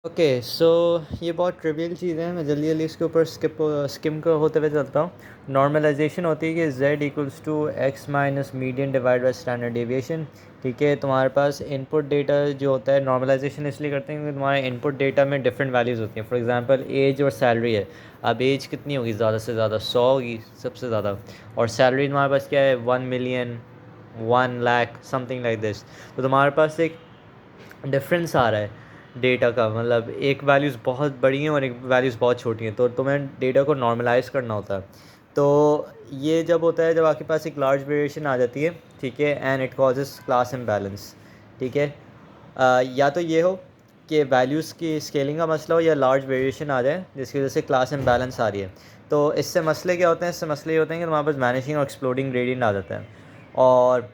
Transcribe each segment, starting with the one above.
Okay so ये बहुत trivial चीज़ है, मैं जल्दी जल्दी इसके ऊपर स्किम को होते हुए चलता हूँ। नॉर्मलाइजेशन होती है कि z equals to x minus median divide by standard deviation. ठीक है, तुम्हारे पास इनपुट डेटा जो होता है, नॉर्मलाइजेशन इसलिए करते हैं क्योंकि तुम्हारे इनपुट डेटा में डिफरेंट वैल्यूज़ होती हैं। फॉर एग्जांपल एज और सैलरी है। अब एज कितनी होगी, ज़्यादा से ज़्यादा 100 होगी सबसे ज़्यादा, और सैलरी तुम्हारे पास क्या है, 1 million, 1 lakh, something like this. तो तुम्हारे पास एक डिफरेंस आ रहा है डेटा का, मतलब एक वैल्यूज़ बहुत बड़ी हैं और एक वैल्यूज़ बहुत छोटी हैं, तो तुम्हें डेटा को नॉर्मलाइज करना होता है। तो ये जब होता है जब आपके पास एक लार्ज वेरिएशन आ जाती है, ठीक है, and it causes class imbalance. ठीक है, या तो ये हो कि वैल्यूज़ की स्केलिंग का मसला हो, या लार्ज वेरिएशन आ जाए जिसकी वजह से क्लास इम्बैलेंस आ रही है। तो इससे मसले क्या होते हैं, इससे मसले ये होते हैं कि तुम्हारे पास वैनिशिंग और एक्सप्लोडिंग ग्रेडियंट आ जाता है। और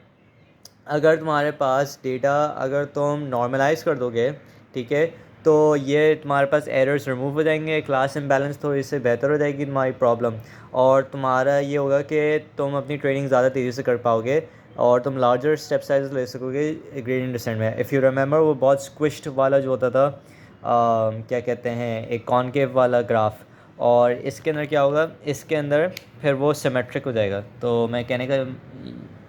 अगर तुम्हारे पास डेटा अगर तुम नॉर्मलाइज कर दोगे, ठीक है, तो ये तुम्हारे पास एरर्स रिमूव हो जाएंगे, क्लास इम्बैलेंस थोड़ी से बेहतर हो जाएगी तुम्हारी प्रॉब्लम। और तुम्हारा ये होगा कि तुम अपनी ट्रेनिंग ज़्यादा तेज़ी से कर पाओगे और तुम लार्जर स्टेप साइज ले सकोगे ग्रेडियंट डिसेंट में। इफ़ यू रिमेंबर, वो बहुत स्क्विश्ड वाला जो होता था, क्या कहते हैं, एक कॉनकेव वाला ग्राफ। और इसके अंदर क्या होगा, इसके अंदर फिर वो सिमेट्रिक हो जाएगा। तो मैं कहने का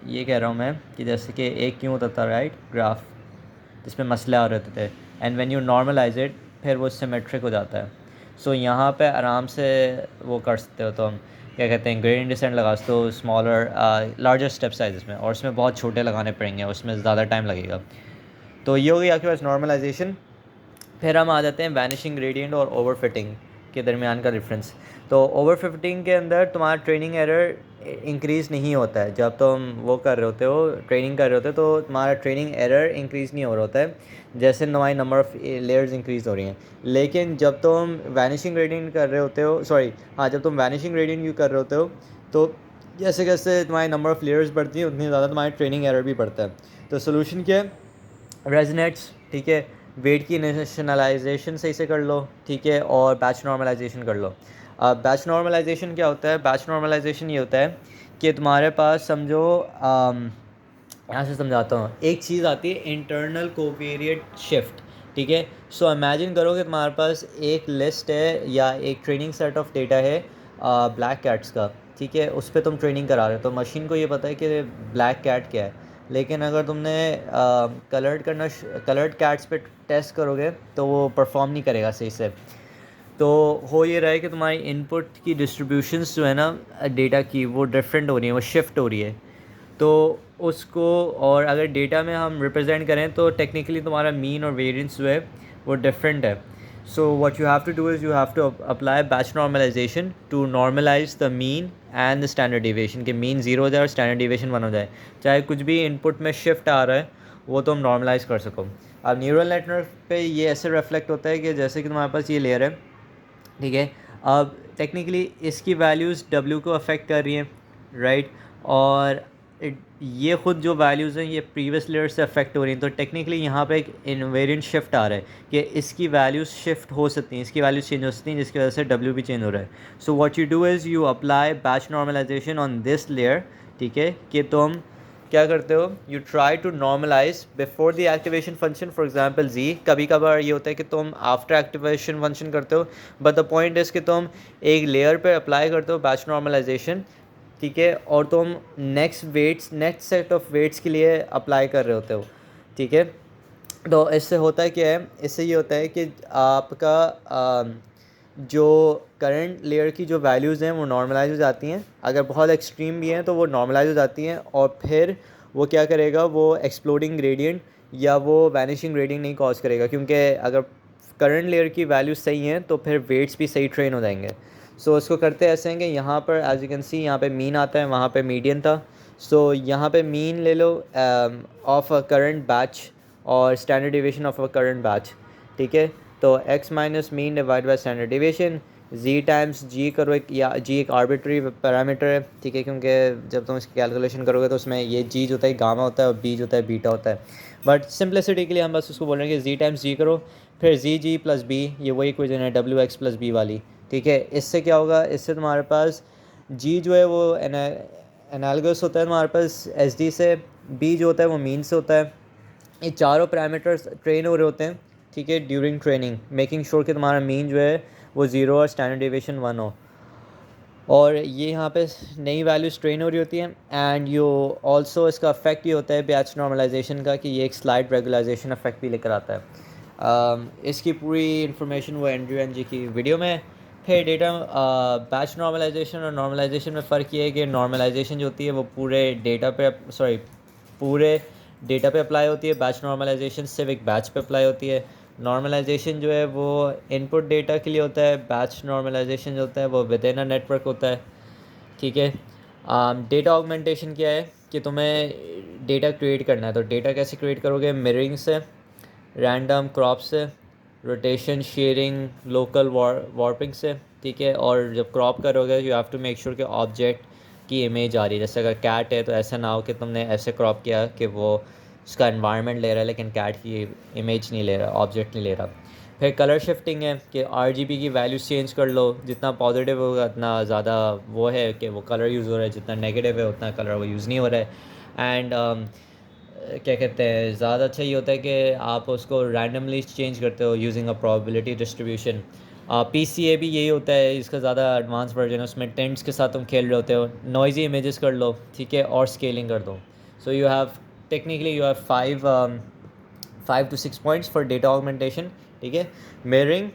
ये कह रहा हूँ मैं कि जैसे कि एक क्यों होता था, राइट, ग्राफ जिसमें मसले आ रहे थे, and when you normalise it फिर वो सिमेट्रिक हो जाता है। सो यहाँ पे आराम से वो कर सकते हो, तो हम क्या कहते हैं, ग्रेडियंट डिसेंट लगा सकते हो स्मॉलर लार्जर स्टेप साइज़ में, और उसमें बहुत छोटे लगाने पड़ेंगे, उसमें ज़्यादा टाइम लगेगा। तो ये हो गई आपके पास नॉर्मलाइजेशन। फिर हम आ जाते हैं वैनिशिंग ग्रेडियंट और ओवर फिटिंग के दरमियान का डिफरेंस। तो ओवर फिटिंग के अंदर तुम्हारा ट्रेनिंग एरर इंक्रीज़ नहीं होता है। जब तुम वो कर रहे होते हो, ट्रेनिंग कर रहे होते हो, तो तुम्हारा ट्रेनिंग एरर इंक्रीज़ नहीं हो रहा होता है, जैसे तुम्हारी नंबर ऑफ़ लेयर्स इंक्रीज़ हो रही हैं। लेकिन जब तुम वैनिशिंग ग्रेडियंट कर रहे होते हो, सॉरी हाँ, जब तुम वैनिशिंग ग्रेडियंट यू कर रहे होते हो, तो जैसे जैसे तुम्हारी नंबर ऑफ़ लेयर्स बढ़ती हैं उतनी ज़्यादा तुम्हारी ट्रेनिंग एरर भी बढ़ता है। तो सोल्यूशन क्या है, रेजनेट्स, ठीक है, वेट की नेशनलाइजेशन सही से कर लो, ठीक है, और बैच नॉर्मलाइजेशन कर लो। अब बैच नॉर्मलाइजेशन क्या होता है, बैच नॉर्मलाइजेशन ये होता है कि तुम्हारे पास समझो, यहाँ से समझाता हूँ, एक चीज़ आती है इंटरनल कोवेरिएंट शिफ्ट। ठीक है, सो इमेजिन करो कि तुम्हारे पास एक लिस्ट है या एक ट्रेनिंग सेट ऑफ डेटा है ब्लैक कैट्स का। ठीक है, उस पर तुम ट्रेनिंग करा रहे हो, तो मशीन को ये पता है कि ब्लैक कैट क्या है। लेकिन अगर तुमने कलर्ड कैट्स पे टेस्ट करोगे तो वो परफॉर्म नहीं करेगा सही से। तो हो ये रहा है कि तुम्हारी इनपुट की डिस्ट्रीब्यूशंस जो है ना डेटा की, वो डिफरेंट हो रही है, वो शिफ्ट हो रही है। तो उसको, और अगर डेटा में हम रिप्रेजेंट करें तो टेक्निकली तुम्हारा मीन और वेरिएंस जो है वो डिफरेंट है। So what you have to do is you have to apply batch normalisation to normalise the mean and the standard deviation, के मीन 0 हो जाए और स्टैंडर्ड डेविएशन 1 हो जाए। चाहे कुछ भी इनपुट में शिफ्ट आ रहा है वो तो हम नॉर्मलाइज कर सको। अब न्यूरल नेटवर्क पे ये ऐसे रिफ्लेक्ट होता है कि जैसे कि तुम्हारे पास ये लेयर है, ठीक है, अब टेक्निकली इसकी वैल्यूज़ W को अफेक्ट कर रही हैं, राइट, और ये ख़ुद जो वैल्यूज़ हैं ये प्रीवियस लेयर से अफेक्ट हो रही हैं। तो टेक्निकली यहाँ पे एक इनवेरिएंट शिफ्ट आ रहा है कि इसकी वैल्यूज़ शिफ्ट हो सकती हैं, इसकी वैल्यूज़ चेंज हो सकती हैं, जिसकी वजह से W भी चेंज हो रहा है। So what you do is you apply batch normalization on this layer. ठीक है, कि तुम क्या करते हो, you try to normalize before the activation function, for example G. कभी कभार ये होता है कि तुम आफ्टर एक्टिवेशन फंक्शन करते हो, बट द पॉइंट इज़ कि तुम एक लेयर पे अप्लाई करते हो बैच नॉर्मलाइजेशन, ठीक है, और तुम नेक्स्ट सेट ऑफ वेट्स के लिए अप्लाई कर रहे होते हो। ठीक है, तो इससे होता है क्या है, इससे ये होता है कि आपका जो करंट लेयर की जो वैल्यूज़ हैं वो नॉर्मलाइज हो जाती हैं, अगर बहुत एक्सट्रीम भी हैं तो वो नॉर्मलाइज हो जाती हैं, और फिर वो क्या करेगा, वो एक्सप्लोडिंग ग्रेडियंट या वो वैनिशिंग ग्रेडियंट नहीं कॉज करेगा, क्योंकि अगर करंट लेयर की वैल्यूज सही हैं तो फिर वेट्स भी सही ट्रेन हो जाएंगे। सो इसको करते ऐसे हैं कि यहाँ पर एज यू कैन सी यहाँ पे मीन आता है, वहाँ पे मीडियन था। सो यहाँ पे मीन ले लो ऑफ अ करंट बैच और standard deviation of a current batch. ठीक है, तो x minus mean divide by standard deviation, G times G करो, एक या जी एक आर्बिट्री पैरामीटर है, ठीक है, क्योंकि जब तुम इसकी कैलकुलेशन करोगे तो उसमें ये जी जो होता है गामा होता है और बी जो होता है बीटा होता है। बट सिंपलिसिटी के लिए हम बस उसको बोल रहे हैं कि जी टाइम्स जी करो, फिर जी जी प्लस बी, ये वही इक्वेशन है डब्ल्यू एक्स प्लस बी वाली। ठीक है, इससे क्या होगा, इससे तुम्हारे पास जी जो है वो एनालगस होता है तुम्हारे पास एस डी से, बी जो होता है वो मीन से होता है। ये चारों पैरामीटर्स ट्रेन हो रहे होते हैं, ठीक है, ड्यूरिंग ट्रेनिंग, मेकिंग श्योर कि तुम्हारा मीन जो है वो 0 और स्टैंडर्ड डेविएशन 1 हो। और ये यहाँ पे नई वैल्यूज ट्रेन हो रही होती हैं। एंड यू ऑल्सो इसका अफेक्ट ये होता है बैच नॉर्मलाइजेशन का कि ये एक स्लाइड रेगुलाइजेशन अफेक्ट भी लेकर आता है। इसकी पूरी इन्फॉर्मेशन वो एंड्रयू एन जी की वीडियो में। फिर डेटा बैच नॉर्मलाइजेशन और नॉर्मलाइजेशन में फ़र्क ये है कि नॉर्मलाइजेशन जो होती है वो पूरे डेटा पे अप्लाई होती है, बैच नॉर्मलाइजेशन सिर्फ एक बैच पे अप्लाई होती है। नॉर्मलाइजेशन जो है वो इनपुट डेटा के लिए होता है, बैच नॉर्मलाइजेशन जो होता है वो विद इन अ नेटवर्क होता है। ठीक है, डेटा ऑगमेंटेशन क्या है कि तुम्हें डेटा क्रिएट करना है, तो डेटा कैसे क्रिएट करोगे? मिररिंग से, रैंडम क्रॉप से, रोटेशन, शेयरिंग, लोकल वार्पिंग से। ठीक है, और जब क्रॉप करोगे you have to make sure कि ऑब्जेक्ट की इमेज आ रही है। जैसे अगर कैट है तो ऐसा ना हो कि तुमने ऐसे क्रॉप किया कि वो उसका एनवायरनमेंट ले रहा है लेकिन कैट की इमेज नहीं ले रहा, ऑब्जेक्ट नहीं ले रहा। फिर कलर शिफ्टिंग है कि RGB की वैल्यूज़ चेंज कर लो, जितना पॉजिटिव होगा उतना ज़्यादा वो है कि वो कलर यूज़ हो रहा है, जितना नेगेटिव है उतना कलर वो यूज़ नहीं हो रहा है। एंड क्या कहते हैं, ज़्यादा अच्छा ये होता है कि आप उसको रैंडमली चेंज करते हो using a probability distribution. PCA भी यही होता है, इसका ज़्यादा एडवांस वर्जन है, उसमें टेंट्स के साथ तुम खेल रहे होते हो। नॉइजी इमेजेस कर लो, ठीक है, और स्केलिंग कर दो। So you have technically you have 5 to 6 points for data augmentation. ठीक है, मिररिंग,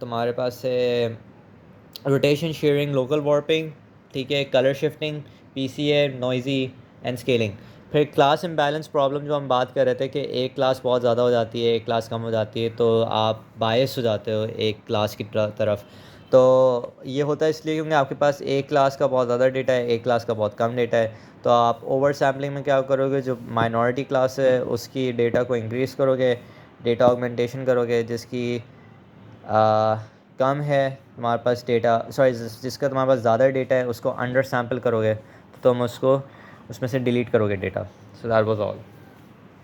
तुम्हारे पास है रोटेशन, शेयरिंग, लोकल वार्पिंग, ठीक है, colour shifting, PCA, noisy and scaling. फिर क्लास इम्बैलेंस प्रॉब्लम जो हम बात कर रहे थे कि एक क्लास बहुत ज़्यादा हो जाती है, एक क्लास कम हो जाती है, तो आप बायस हो जाते हो एक क्लास की तरफ। तो ये होता है इसलिए क्योंकि आपके पास एक क्लास का बहुत ज़्यादा डेटा है, एक क्लास का बहुत कम डेटा है। तो आप ओवर सैम्पलिंग में क्या करोगे, जो माइनॉरिटी क्लास है उसकी डेटा को इंक्रीज़ करोगे, डेटा ऑगमेंटेशन करोगे, जिसकी कम है तुम्हारे पास डेटा, जिसका तुम्हारे पास ज़्यादा डेटा है उसको अंडर सैम्पल करोगे, तो तुम उसको उसमें से डिलीट करोगे data. So that was all.